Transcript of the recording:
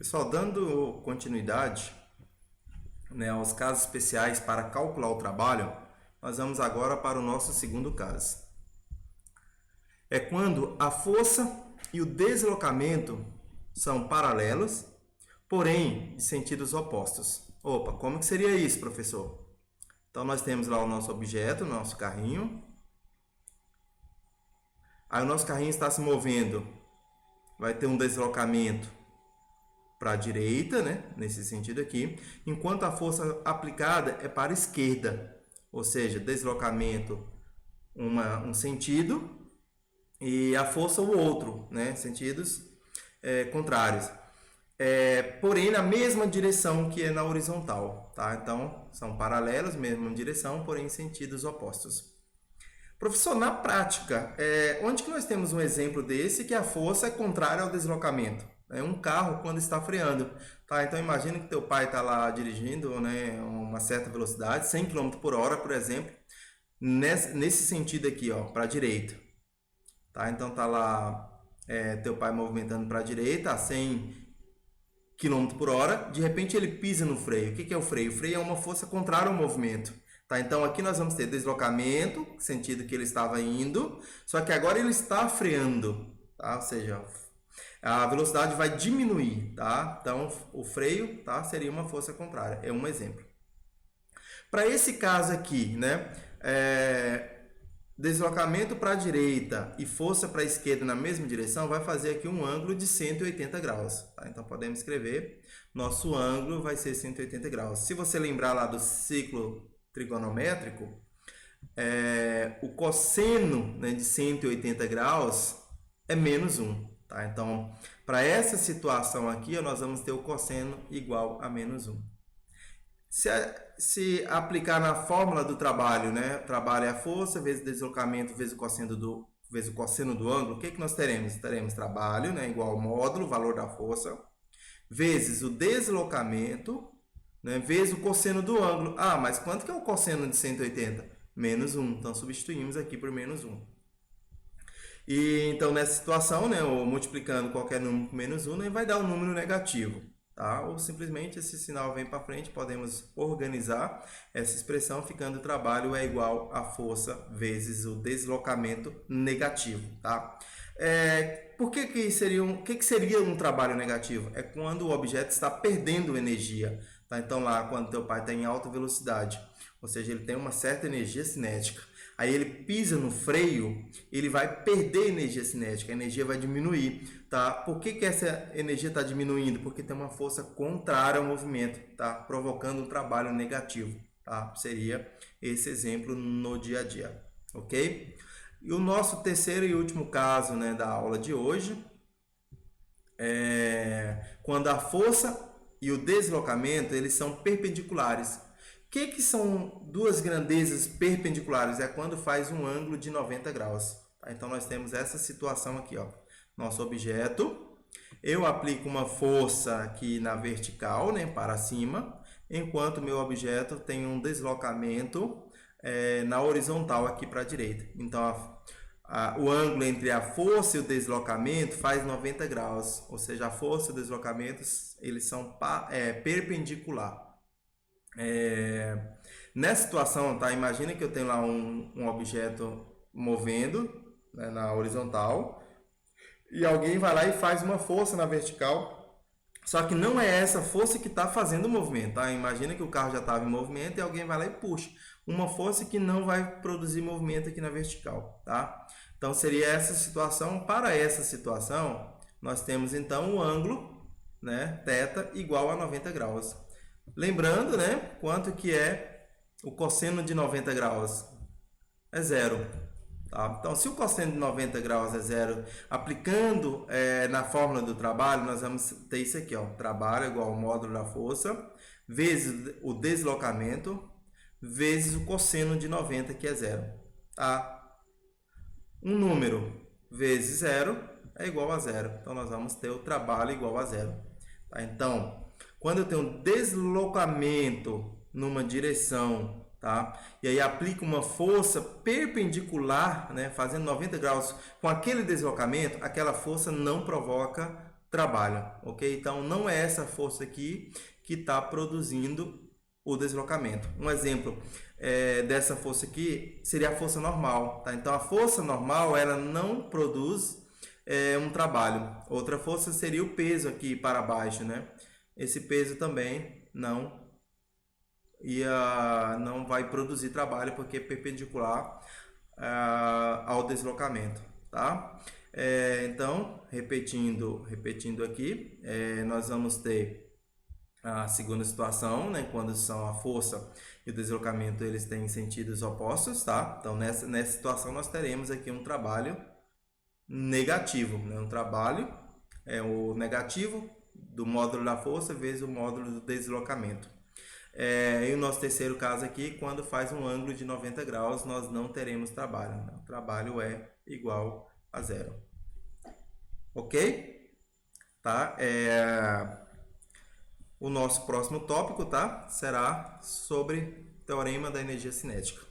Pessoal, dando continuidade, né, aos casos especiais para calcular o trabalho, nós vamos agora para o nosso segundo caso. É quando a força e o deslocamento são paralelos, porém de sentidos opostos. Opa, como que seria isso, professor? Então nós temos lá o nosso objeto, o nosso carrinho. Aí o nosso carrinho está se movendo, vai ter um deslocamento para a direita, né? Nesse sentido aqui, enquanto a força aplicada é para a esquerda, ou seja, deslocamento um sentido e a força o outro, né? Sentidos contrários. Porém, na mesma direção que é na horizontal, tá? Então, são paralelos, mesma direção, porém em sentidos opostos. Professor, na prática, onde que nós temos um exemplo desse que a força é contrária ao deslocamento? É um carro quando está freando, tá? Então imagina que teu pai está lá dirigindo, né, uma certa velocidade, 100 km por hora, por exemplo, nesse sentido aqui, ó, para a direita, tá? Então tá lá teu pai movimentando para a direita a 100 km por hora, de repente ele pisa no freio. O que é o freio? O freio é uma força contrária ao movimento. Tá, então aqui nós vamos ter deslocamento, sentido que ele estava indo, só que agora ele está freando, tá? Ou seja, a velocidade vai diminuir, tá? Então o freio, tá, seria uma força contrária, é um exemplo. Para esse caso aqui, né, deslocamento para a direita e força para a esquerda na mesma direção vai fazer aqui um ângulo de 180 graus, tá? Então podemos escrever, nosso ângulo vai ser 180 graus. Se você lembrar lá do ciclo trigonométrico, o cosseno, né, de 180 graus é menos 1. Tá? Então, para essa situação aqui, nós vamos ter o cosseno igual a menos 1. Se aplicar na fórmula do trabalho, né, trabalho é a força vezes deslocamento vezes o cosseno do ângulo, o que nós teremos? Teremos trabalho, né, igual ao módulo, valor da força, vezes o deslocamento, né, vezes o cosseno do ângulo. Ah, mas quanto que é o cosseno de 180? Menos 1. Então, substituímos aqui por menos 1. E, então, nessa situação, né, ou multiplicando qualquer número por menos 1, né, vai dar um número negativo. Tá? Ou simplesmente esse sinal vem para frente, podemos organizar essa expressão, ficando o trabalho é igual a força vezes o deslocamento negativo. Tá? O que seria um trabalho negativo? É quando o objeto está perdendo energia. Tá? Então, lá, quando teu pai está em alta velocidade, ou seja, ele tem uma certa energia cinética, aí ele pisa no freio, ele vai perder energia cinética, a energia vai diminuir. Tá? Por que essa energia está diminuindo? Porque tem uma força contrária ao movimento, tá? Provocando um trabalho negativo. Tá? Seria esse exemplo no dia a dia. Ok? E o nosso terceiro e último caso, né, da aula de hoje é quando a força e o deslocamento eles são perpendiculares. O que são duas grandezas perpendiculares? É quando faz um ângulo de 90 graus. Tá? Então nós temos essa situação aqui, ó. Nosso objeto, eu aplico uma força aqui na vertical, né, para cima, enquanto meu objeto tem um deslocamento na horizontal aqui para a direita. Então o ângulo entre a força e o deslocamento faz 90 graus, ou seja, a força e o deslocamento eles são perpendicular. Nessa situação, tá? Imagina que eu tenho lá um objeto movendo, né, na horizontal, e alguém vai lá e faz uma força na vertical, só que não é essa força que está fazendo o movimento, tá? Imagina que o carro já estava em movimento e alguém vai lá e puxa uma força que não vai produzir movimento aqui na vertical, tá? Então seria essa situação. Para essa situação, nós temos então o ângulo, né, θ igual a 90 graus. Lembrando, né, quanto que é o cosseno de 90 graus? É zero. Tá? Então, se o cosseno de 90 graus é zero, aplicando na fórmula do trabalho, nós vamos ter isso aqui, ó, trabalho igual ao módulo da força, vezes o deslocamento, vezes o cosseno de 90, que é zero. Tá? Um número vezes zero é igual a zero. Então, nós vamos ter o trabalho igual a zero. Tá? Então, quando eu tenho um deslocamento numa direção, tá? E aí aplico uma força perpendicular, né, fazendo 90 graus com aquele deslocamento, aquela força não provoca trabalho, ok? Então, não é essa força aqui que está produzindo o deslocamento. Um exemplo dessa força aqui seria a força normal, tá? Então, a força normal, ela não produz um trabalho. Outra força seria o peso aqui para baixo, né? Esse peso também não vai produzir trabalho porque é perpendicular ao deslocamento, tá? Então, repetindo aqui, nós vamos ter a segunda situação, né, quando são a força e o deslocamento eles têm sentidos opostos, tá? Então, nessa situação nós teremos aqui um trabalho negativo, né? Um trabalho o negativo do módulo da força vezes o módulo do deslocamento. E o nosso terceiro caso aqui, quando faz um ângulo de 90 graus, nós não teremos trabalho, né? O trabalho é igual a zero. Ok? Tá? O nosso próximo tópico, tá? Será sobre teorema da energia cinética.